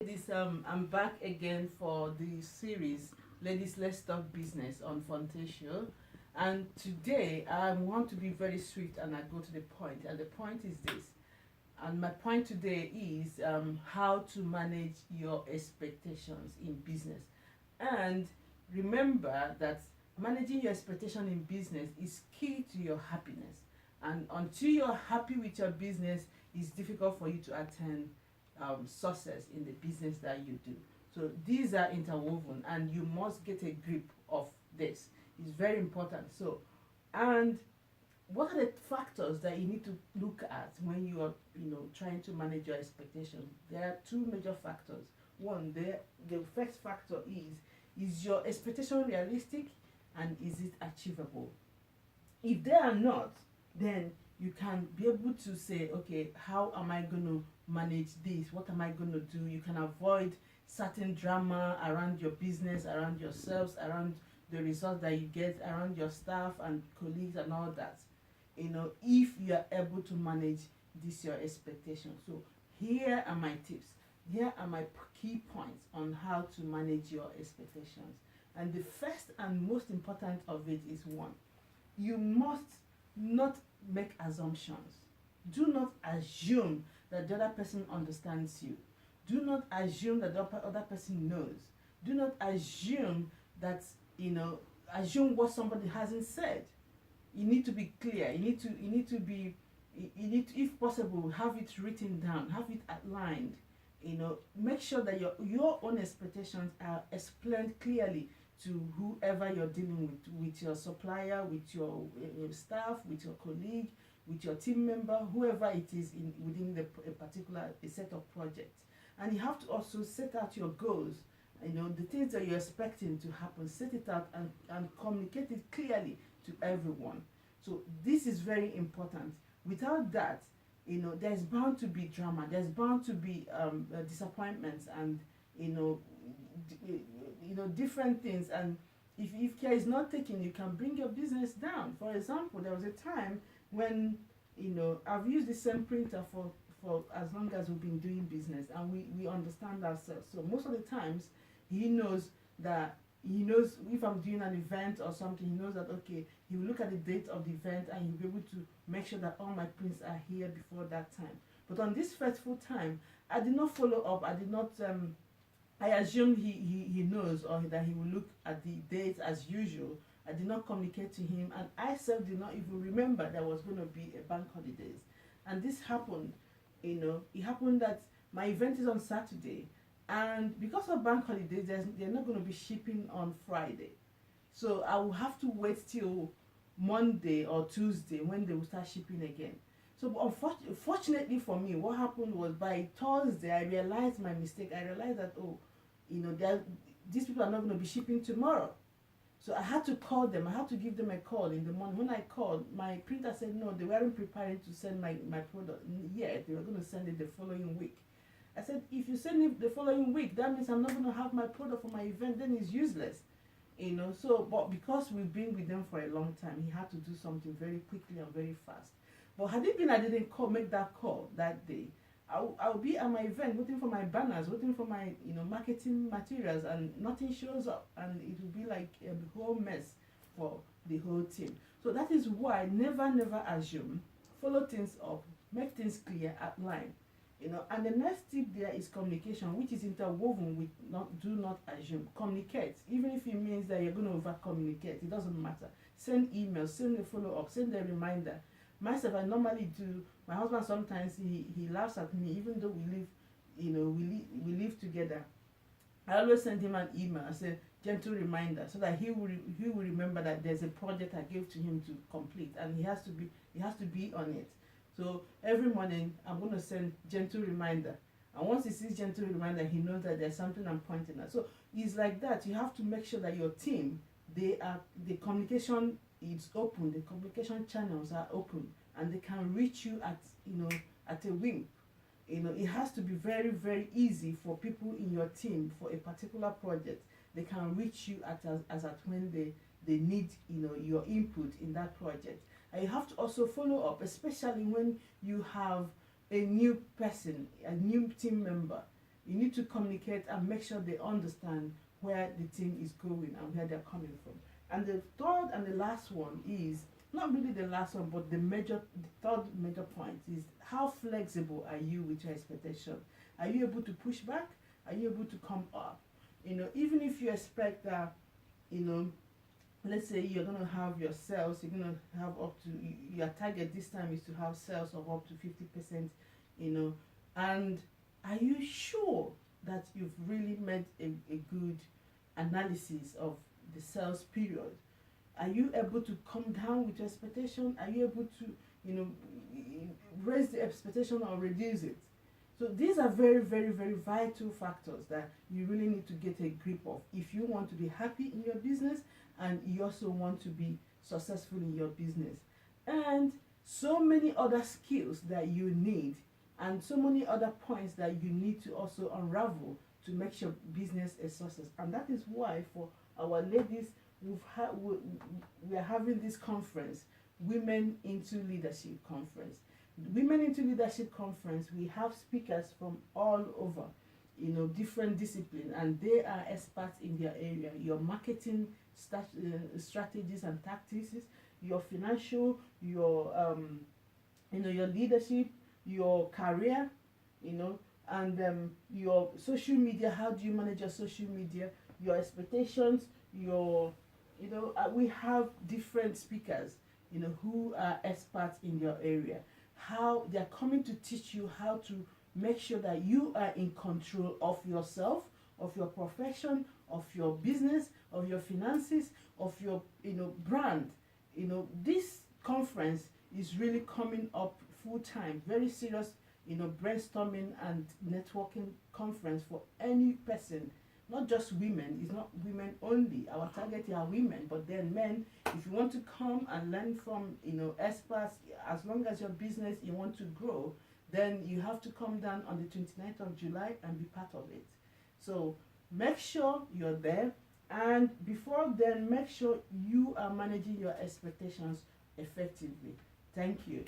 Ladies, I'm back again for the series Ladies Let's Talk Business on Fonte Show. And today I want to be very swift and I go to the point. And the point is this. And my point today is how to manage your expectations in business. And remember that managing your expectation in business is key to your happiness. And until you're happy with your business, it's difficult for you to attain success in the business that you do. So these are interwoven, and you must get a grip of this. It's very important. So, and what are the factors that you need to look at when you are, trying to manage your expectations? There are two major factors. One, the first factor is your expectation realistic, and is it achievable? If they are not, then you can be able to say, okay, how am I going to manage this? What am I going to do? You can avoid certain drama around your business, around yourselves, around the results that you get, around your staff and colleagues and all that. If you are able to manage this your expectations. So here are my tips. Here are my key points on how to manage your expectations. And the first and most important of it is one, you must not make assumptions. Do not assume that the other person understands you. Do not assume that the other person knows. Do not assume that, assume what somebody hasn't said. You need to be clear. You need to be, if possible, have it written down, have it outlined. Make sure that your own expectations are explained clearly to whoever you're dealing with your supplier, with your staff, with your colleague, with your team member, whoever it is within a particular set of projects. And you have to also set out your goals, the things that you're expecting to happen, set it out and communicate it clearly to everyone. So this is very important. Without that, there's bound to be drama, there's bound to be disappointments and different things. And if care is not taken, you can bring your business down. For example, there was a time when I've used the same printer for as long as we've been doing business, and we understand ourselves. So most of the times he knows if I'm doing an event or something, he knows that, okay, he will look at the date of the event and he'll be able to make sure that all my prints are here before that time. But on this fateful time, I did not follow up. I did not I assumed he knows, or that he will look at the dates as usual. I did not communicate to him, and I self did not even remember there was going to be a bank holidays. And this happened, it happened that my event is on Saturday, and because of bank holidays, they're not going to be shipping on Friday. So I will have to wait till Monday or Tuesday when they will start shipping again. So unfortunately for me, what happened was by Thursday, I realized my mistake. I realized that, these people are not going to be shipping tomorrow. So I had to call them. I had to give them a call in the morning. When I called, my printer said no, they weren't preparing to send my product yet. They were going to send it the following week. I said, if you send it the following week, that means I'm not going to have my product for my event. Then it's useless. But because we've been with them for a long time, he had to do something very quickly and very fast. But had it been I didn't make that call that day, I'll be at my event waiting for my banners, waiting for my marketing materials, and nothing shows up, and it will be like a whole mess for the whole team. So that is why never assume. Follow things up, make things clear, outline. And the next tip there is communication, which is interwoven with do not assume. Communicate, even if it means that you're going to over communicate. It doesn't matter. Send emails, send a follow up, send a reminder. Myself, I normally do. My husband sometimes he laughs at me, even though we live we live together. I always send him an email. I say gentle reminder, so that he will remember that there's a project I gave to him to complete, and he has to be on it. So every morning I'm going to send gentle reminder, and once he sees gentle reminder, he knows that there's something I'm pointing at. So it's like that. You have to make sure that your team, the communication is open, the communication channels are open, and they can reach you at a whim. It has to be very, very easy for people in your team for a particular project. They can reach you at when they need your input in that project. And you have to also follow up, especially when you have a new person, a new team member. You need to communicate and make sure they understand where the team is going and where they're coming from. And the third and the last one is not really the last one, but the third major point is how flexible are you with your expectation? Are you able to push back? Are you able to come up? Even if you expect that, let's say you're going to have your sales, you're going to have up to, your target this time is to have sales of up to 50%, and are you sure that you've really made a good analysis of the sales period? Are you able to come down with your expectation? Are you able to, raise the expectation or reduce it? So these are very, very, very vital factors that you really need to get a grip of if you want to be happy in your business and you also want to be successful in your business. And so many other skills that you need and so many other points that you need to also unravel to make your business a success. And that is why for our ladies, we are having this conference, Women into Leadership Conference. Women into Leadership Conference, we have speakers from all over, different disciplines, and they are experts in their area. Your marketing strategies and tactics, your financial, your your leadership, your career, and your social media. How do you manage your social media? Your expectations, we have different speakers, who are experts in your area. How they're coming to teach you how to make sure that you are in control of yourself, of your profession, of your business, of your finances, of your brand. This conference is really coming up full time, very serious, brainstorming and networking conference for any person, not just women. It's not women only. Our target are women, but then men, if you want to come and learn from experts, as long as your business you want to grow, then you have to come down on the 29th of July and be part of it. So make sure you're there, and before then make sure you are managing your expectations effectively. Thank you.